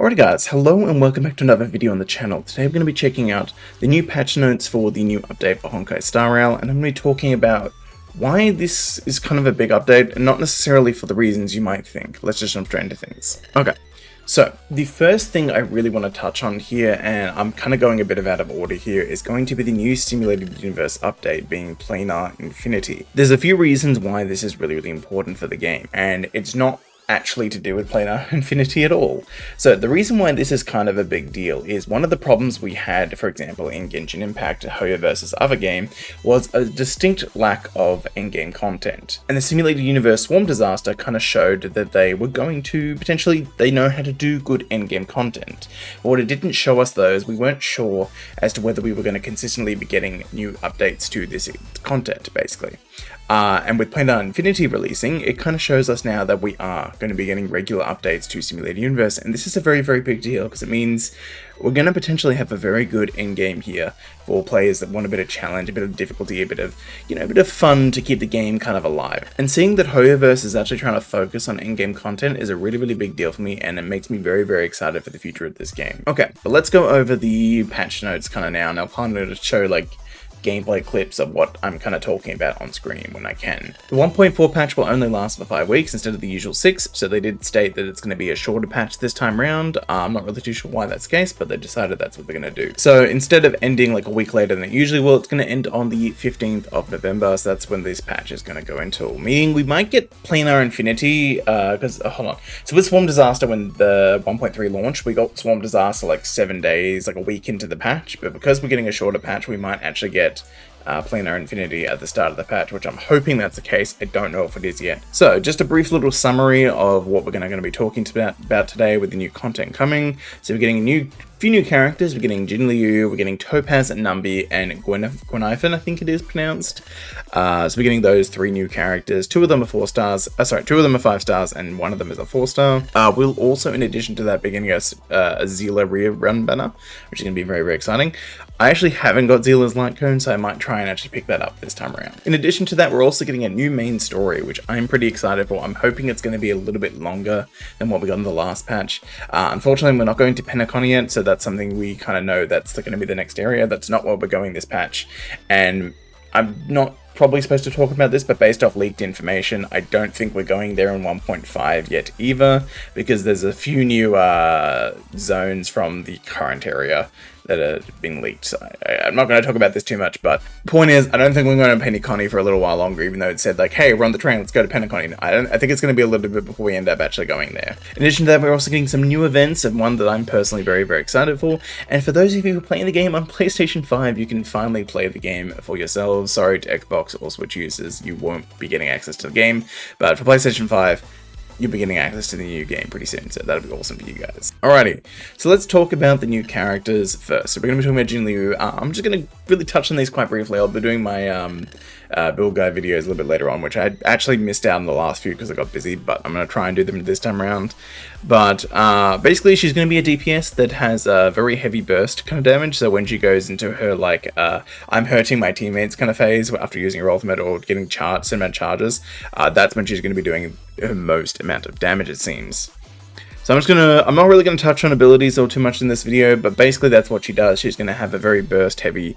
Alright guys, hello and welcome back to another video on the channel. Today we're going to be checking out the new patch notes for the new update for Honkai Star Rail, and I'm going to be talking about why this is kind of a big update, and not necessarily for the reasons you might think. Let's just jump straight into things. Okay, so the first thing I really want to touch on here, and I'm kind of going a bit out of order here, is going to be the new Simulated Universe update being Planar Infinity. There's a few reasons why this is really important for the game, and it's not actually to do with Planar Infinity at all. So the reason why this is kind of a big deal is one of the problems we had, for example, in Genshin Impact, 𝙀𝙓𝙋𝘼𝙉𝘿 game, was a distinct lack of in-game content. And the Simulated Universe Swarm Disaster kind of showed that they were going to, potentially, they know how to do good in-game content. But what it didn't show us though is we weren't sure as to whether we were going to consistently be getting new updates to this content, basically. And with Planar Infinity releasing, it kind of shows us now that we are going to be getting regular updates to Simulated Universe, and this is a very big deal because it means we're going to potentially have a very good endgame here for players that want a bit of challenge, a bit of difficulty, a bit of, a bit of fun to keep the game kind of alive. And seeing that 𝙀𝙓𝙋𝘼𝙉𝘿 is actually trying to focus on endgame content is a really big deal for me, and it makes me very excited for the future of this game. Okay, but let's go over the patch notes kind of now, and I'll kind of show like gameplay clips of what I'm kind of talking about on screen when I can. The 1.4 patch will only last for 5 weeks instead of the usual 6, so they did state that it's going to be a shorter patch this time around. I'm not really too sure why that's the case, but they decided that's what they're going to do. So instead of ending like a week later than it usually will, it's going to end on the 15th of November, so that's when this patch is going to go until. Meaning we might get Planar Infinity, because, hold on. So with Swarm Disaster, when the 1.3 launched, we got Swarm Disaster like 7 days, like a week into the patch, but because we're getting a shorter patch, we might actually get Planar Infinity at the start of the patch, which I'm hoping that's the case. I don't know if it is yet. So just a brief little summary of what we're going to be talking about today with the new content coming. So we're getting a few new characters. We're getting 𝙀𝙓𝙋𝘼𝙉𝘿, we're getting 𝙀𝙓 and 𝙀𝙗𝑏, and 𝙀𝙗𝑛, I think it is pronounced. So we're getting those 3 new characters. 2 of them are 4 stars. 2 of them are 5 stars, and 1 of them is a 4-star. We'll also, in addition to that, be getting a Seeya rear run banner, which is going to be very exciting. I actually haven't got Seeya's light cone, so I might try and actually pick that up this time around. In addition to that, we're also getting a new main story, which I'm pretty excited for. I'm hoping it's going to be a little bit longer than what we got in the last patch. Unfortunately, we're not going to Penacony yet, so that's something we kind of know that's going to be the next area. That's not where we're going this patch, and I'm not probably supposed to talk about this, but based off leaked information, I don't think we're going there in 1.5 yet either, because there's a few new zones from the current area that have been leaked. So I'm not going to talk about this too much, but point is, I don't think we're going to Penacony for a little while longer, even though it said like, hey, we're on the train, let's go to Penacony. I think it's going to be a little bit before we end up actually going there. In addition to that, we're also getting some new events, and one that I'm personally very excited for. And for those of you who are playing the game on PlayStation 5, you can finally play the game for yourselves. Sorry to Xbox or Switch users, you won't be getting access to the game, but for PlayStation 5, you'll be getting access to the new game pretty soon, so that'll be awesome for you guys. Alrighty, so let's talk about the new characters first. So we're going to be talking about 𝙀𝙓𝙋𝘼𝙉𝑿. I'm just going to really touch on these quite briefly. I'll be doing my build guide videos a little bit later on, which I actually missed out on the last few because I got busy, but I'm going to try and do them this time around. But basically, she's going to be a DPS that has a very heavy burst kind of damage, so when she goes into her, like, I'm hurting my teammates kind of phase after using her ultimate or getting certain amount of charges, that's when she's going to be doing her most amount of damage, it seems. So I'm not really going to touch on abilities or too much in this video, but basically that's what she does. She's going to have a very burst heavy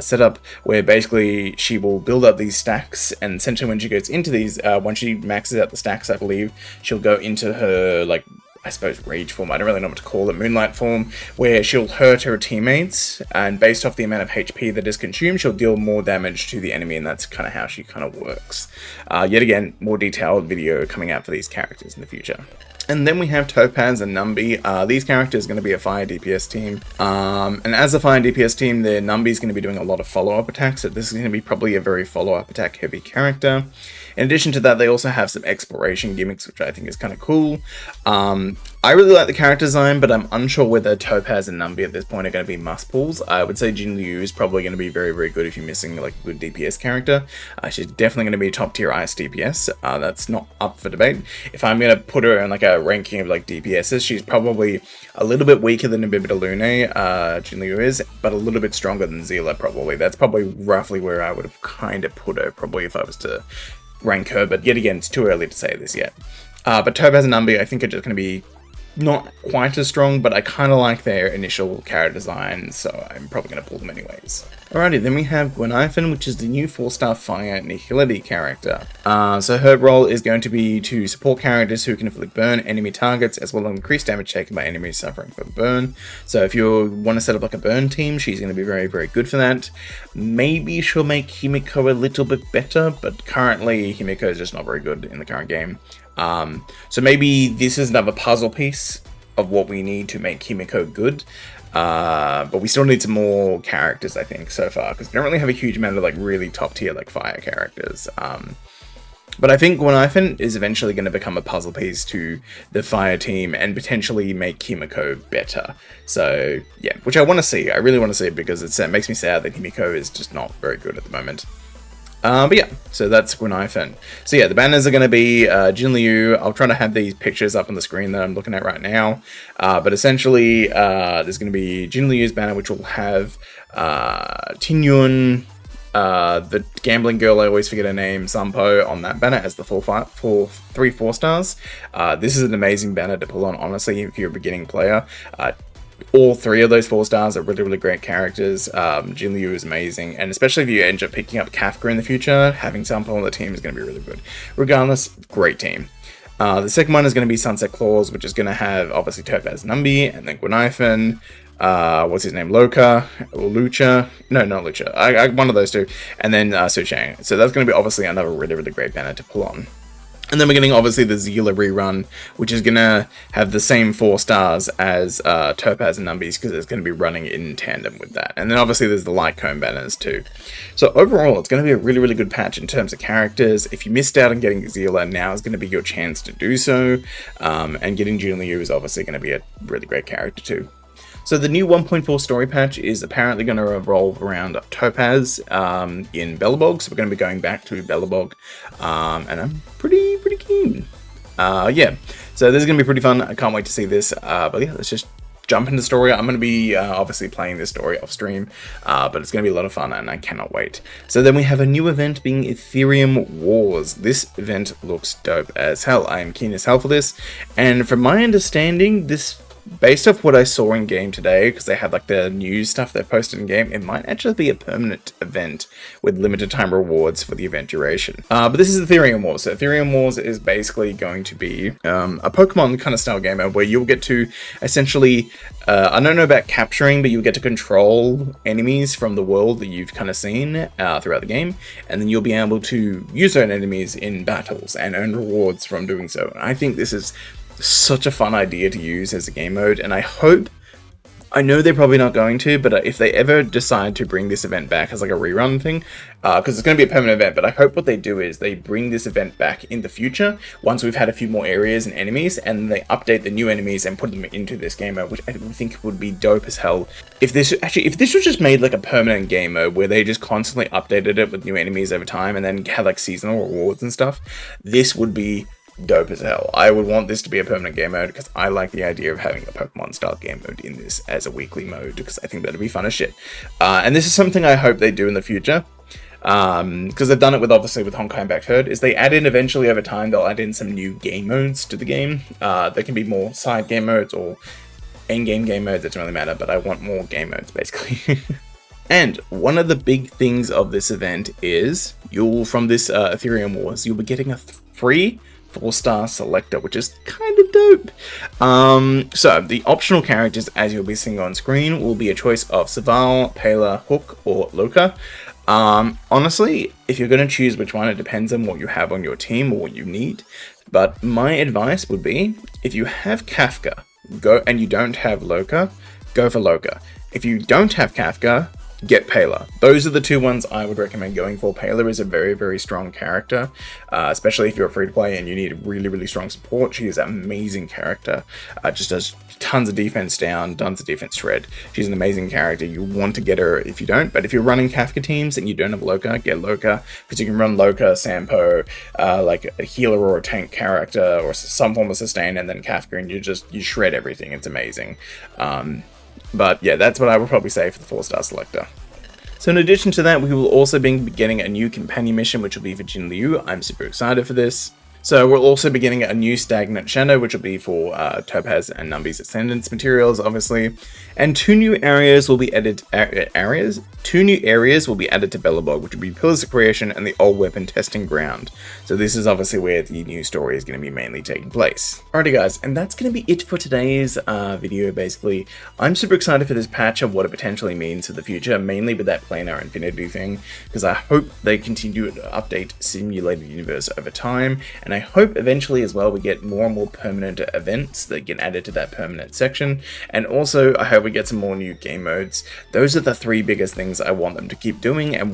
setup where basically she will build up these stacks, and essentially when she goes into these, once she maxes out the stacks, I believe, she'll go into her, like, I suppose rage form, I don't really know what to call it, moonlight form, where she'll hurt her teammates, and based off the amount of HP that is consumed, she'll deal more damage to the enemy, and that's kind of how she kind of works. Yet again, more detailed video coming out for these characters in the future. And then we have 𝙀𝙗 and 𝙀𝙗𝑏. These characters are going to be a fire DPS team. And as a fire DPS team, the 𝙀𝙗𝑏 is going to be doing a lot of follow-up attacks, so this is going to be probably a very follow-up attack heavy character. In addition to that, they also have some exploration gimmicks, which I think is kind of cool. I really like the character design, but I'm unsure whether 𝙀𝙗 and 𝙀𝙗𝑏 at this point are going to be must-pulls. I would say 𝙀𝙓𝙃 is probably going to be very good if you're missing like a good DPS character. She's definitely going to be a top-tier ice DPS. That's not up for debate. If I'm going to put her in like a ranking of like DPSs, she's probably a little bit weaker than 𝙀𝙓𝙃, 𝙀𝙓𝙃 is, but a little bit stronger than Seeya probably. That's probably roughly where I would have kind of put her, probably if I was to rank her, but yet again, it's too early to say this yet. But 𝙀𝙗 and 𝙀𝙗𝑏, I think, are just going to be not quite as strong, but I kind of like their initial character design, so I'm probably going to pull them anyways. Alrighty, then we have 𝙀𝙓𝙋𝘼𝙉𝘿, which is the new 4-star fire 𝙀𝙓𝙋𝘼𝑔𝑖𝑙𝑖ty character. So her role is going to be to support characters who can inflict burn enemy targets, as well as increase damage taken by enemies suffering from burn. So if you want to set up like a burn team, she's going to be very, very good for that. Maybe she'll make Himiko a little bit better, but currently Himiko is just not very good in the current game. So maybe this is another puzzle piece of what we need to make Himiko good. But we still need some more characters, I think, so far, because we don't really have a huge amount of like really top tier like fire characters. But I think 𝙀𝙀𝙋𝘼𝙉𝙿 is eventually going to become a puzzle piece to the fire team and potentially make Himiko better. So yeah, which I want to see. I really want to see it because it makes me sad that Himiko is just not very good at the moment. But yeah, so that's 𝙀𝙀𝙀𝙀. So yeah, the banners are going to be Jinliu. I'll try to have these pictures up on the screen that I'm looking at right now. But essentially, there's going to be Jinliu's banner, which will have Tinyun, the gambling girl, I always forget her name, Sampo, on that banner as the 3 4-stars. This is an amazing banner to pull on, honestly, if you're a beginning player. All 3 of those 4 stars are really, really great characters. Jinliu is amazing, and especially if you end up picking up Kafka in the future, having Sampo on the team is going to be really good. Regardless, great team. The second one is going to be Sunset Claws, which is going to have obviously 𝙀𝙀𝙀𝙀 Numbi, and then 𝙀𝙀𝙀𝙀, what's his name, Lucha, or Lucha, no, not Lucha, one of those 2, and then Suchang. So that's going to be obviously another really, really great banner to pull on. And then we're getting obviously the 𝙀𝑓𝑙𝑎 rerun, which is going to have the same 4 stars as 𝙀𝙀𝙀𝙀 and Numbies, because it's going to be running in tandem with that. And then obviously there's the light cone banners too. So overall, it's going to be a really, really good patch in terms of characters. If you missed out on getting 𝙀𝑓𝑙𝑎, now is going to be your chance to do so. And getting Jinliu is obviously going to be a really great character too. So the new 1.4 story patch is apparently going to revolve around Topaz in 𝙀𝑑𝑒. So we're going to be going back to 𝙀𝑑𝑒, and I'm pretty keen. Yeah, so this is going to be pretty fun. I can't wait to see this. But yeah, let's just jump into the story. I'm going to be obviously playing this story off stream, but it's going to be a lot of fun and I cannot wait. So then we have a new event being Ethereum Wars. This event looks dope as hell. I am keen as hell for this, and from my understanding, this, based off what I saw in game today, because they had like the news stuff they posted in game, it might actually be a permanent event with limited time rewards for the event duration. But this is Ethereum Wars. So Ethereum Wars is basically going to be a Pokemon kind of style game mode where you'll get to essentially, I don't know about capturing, but you'll get to control enemies from the world that you've kind of seen throughout the game, and then you'll be able to use those enemies in battles and earn rewards from doing so. And I think this is such a fun idea to use as a game mode, and I know they're probably not going to, but if they ever decide to bring this event back as like a rerun thing, because it's going to be a permanent event, but I hope what they do is they bring this event back in the future once we've had a few more areas and enemies, and they update the new enemies and put them into this game mode, which I think would be dope as hell. If this was just made like a permanent game mode where they just constantly updated it with new enemies over time and then had like seasonal rewards and stuff, this would be dope as hell. I would want this to be a permanent game mode because I like the idea of having a Pokemon style game mode in this as a weekly mode, because I think that'd be fun as shit. And this is something I hope they do in the future, because they've done it with obviously with Honkai Impact Third, is they add in eventually over time, they'll add in some new game modes to the game. There can be more side game modes or in-game game modes, it doesn't really matter, but I want more game modes basically. And one of the big things of this event is from this Ethereum Wars, you'll be getting a free 4-star selector, which is kind of dope. So the optional characters, as you'll be seeing on screen, will be a choice of 𝙀𝑑𝑒𝑙𝑎, 𝙀𝑑𝑒, Hook, or Luca. Honestly, if you're going to choose which one, it depends on what you have on your team or what you need. But my advice would be, if you have Kafka, and you don't have Luca, go for Luca. If you don't have Kafka, get 𝙀𝑑𝑒𝑙𝑎. Those are the 2 ones I would recommend going for. 𝙀𝑑𝑒𝑙𝑎 is a very, very strong character, especially if you're a free-to-play and you need really, really strong support. She is an amazing character. Just does tons of defense down, tons of defense shred. She's an amazing character. You want to get her if you don't, but if you're running Kafka teams and you don't have Luca, get Luca, because you can run Luca, Sampo, like a healer or a tank character, or some form of sustain, and then Kafka, and you shred everything. It's amazing. But yeah, that's what I would probably say for the 4-star selector. So in addition to that, we will also be getting a new companion mission, which will be for Jinliu. I'm super excited for this. So we'll also be getting a new stagnant shadow, which will be for Topaz and Numby's Ascendance materials, obviously. And two new areas will be added. Two new areas will be added to Belobog, which will be Pillars of Creation and the Old Weapon Testing Ground. So this is obviously where the new story is going to be mainly taking place. Alrighty guys, and that's going to be it for today's video. Basically, I'm super excited for this patch of what it potentially means for the future, mainly with that planar infinity thing, because I hope they continue to update Simulated Universe over time. And I hope eventually as well we get more and more permanent events that get added to that permanent section. And also I hope we get some more new game modes. Those are the three biggest things I want them to keep doing, and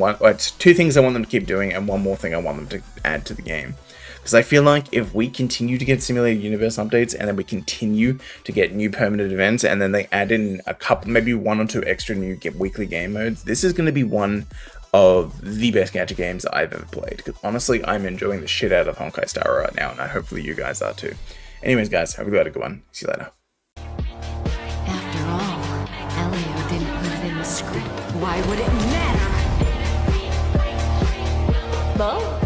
two things I want them to keep doing, and one more thing I want them to add to the game. Because I feel like if we continue to get Simulated Universe updates, and then we continue to get new permanent events, and then they add in a couple, maybe one or two extra new weekly game modes, this is going to be one of the best gacha games that I've ever played. Because honestly, I'm enjoying the shit out of Honkai Star Rail right now, and hopefully you guys are too. Anyways, guys, have a good one. See you later. After all, Elio didn't put it in the script. Why would it matter? Bon.